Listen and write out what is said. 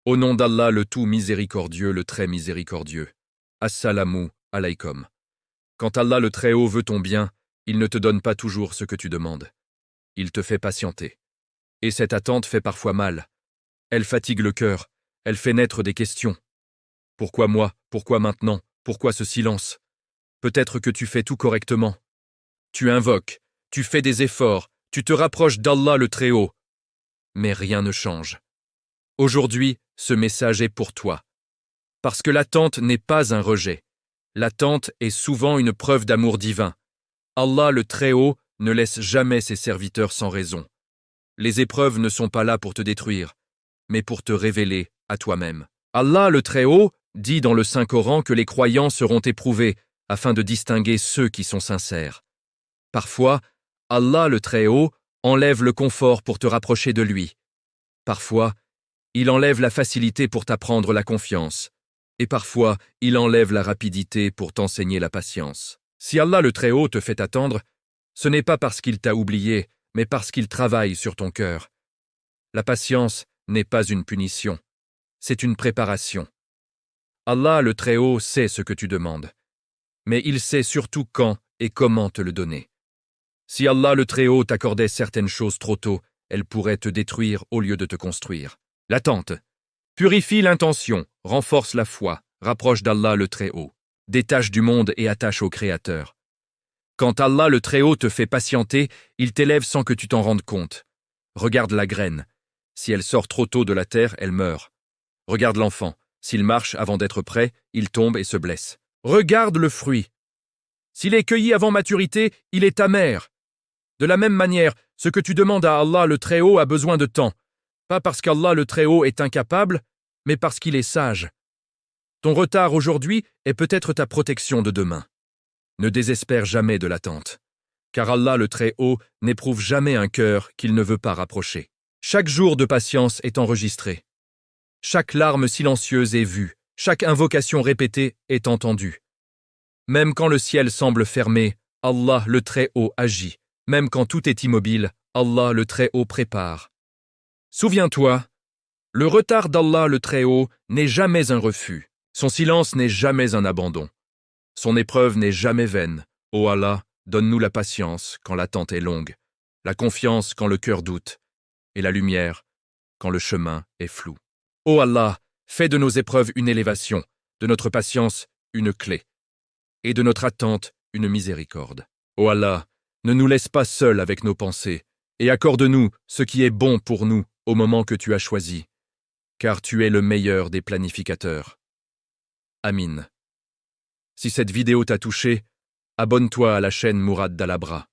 Au nom d'Allah le tout miséricordieux, le très miséricordieux. Assalamu alaykum. Quand Allah le Très-Haut veut ton bien, il ne te donne pas toujours ce que tu demandes. Il te fait patienter. Et cette attente fait parfois mal. Elle fatigue le cœur, elle fait naître des questions. Pourquoi moi? Pourquoi maintenant? Pourquoi ce silence? Peut-être que tu fais tout correctement. Tu invoques, tu fais des efforts, tu te rapproches d'Allah le Très-Haut. Mais rien ne change. Aujourd'hui, ce message est pour toi. Parce que l'attente n'est pas un rejet. L'attente est souvent une preuve d'amour divin. Allah le Très-Haut ne laisse jamais ses serviteurs sans raison. Les épreuves ne sont pas là pour te détruire, mais pour te révéler à toi-même. Allah le Très-Haut dit dans le Saint-Coran que les croyants seront éprouvés afin de distinguer ceux qui sont sincères. Parfois, Allah le Très-Haut enlève le confort pour te rapprocher de lui. Parfois, il enlève la facilité pour t'apprendre la confiance. Et parfois, il enlève la rapidité pour t'enseigner la patience. Si Allah le Très-Haut te fait attendre, ce n'est pas parce qu'il t'a oublié, mais parce qu'il travaille sur ton cœur. La patience n'est pas une punition, c'est une préparation. Allah le Très-Haut sait ce que tu demandes, mais il sait surtout quand et comment te le donner. Si Allah le Très-Haut t'accordait certaines choses trop tôt, elles pourraient te détruire au lieu de te construire. L'attente purifie l'intention, renforce la foi, rapproche d'Allah le Très-Haut, détache du monde et attache au Créateur. Quand Allah le Très-Haut te fait patienter, il t'élève sans que tu t'en rendes compte. Regarde la graine. Si elle sort trop tôt de la terre, elle meurt. Regarde l'enfant. S'il marche avant d'être prêt, il tombe et se blesse. Regarde le fruit. S'il est cueilli avant maturité, il est amer. De la même manière, ce que tu demandes à Allah le Très-Haut a besoin de temps. Pas parce qu'Allah le Très-Haut est incapable, mais parce qu'il est sage. Ton retard aujourd'hui est peut-être ta protection de demain. Ne désespère jamais de l'attente, car Allah le Très-Haut n'éprouve jamais un cœur qu'il ne veut pas rapprocher. Chaque jour de patience est enregistré. Chaque larme silencieuse est vue, chaque invocation répétée est entendue. Même quand le ciel semble fermé, Allah le Très-Haut agit. Même quand tout est immobile, Allah le Très-Haut prépare. Souviens-toi, le retard d'Allah le Très-Haut n'est jamais un refus. Son silence n'est jamais un abandon. Son épreuve n'est jamais vaine. Ô Allah, donne-nous la patience quand l'attente est longue, la confiance quand le cœur doute, et la lumière quand le chemin est flou. Ô Allah, fais de nos épreuves une élévation, de notre patience une clé, et de notre attente une miséricorde. Ô Allah, ne nous laisse pas seuls avec nos pensées, et accorde-nous ce qui est bon pour nous au moment que tu as choisi, car tu es le meilleur des planificateurs. Amin. Si cette vidéo t'a touché, abonne-toi à la chaîne Mourad Dalabra.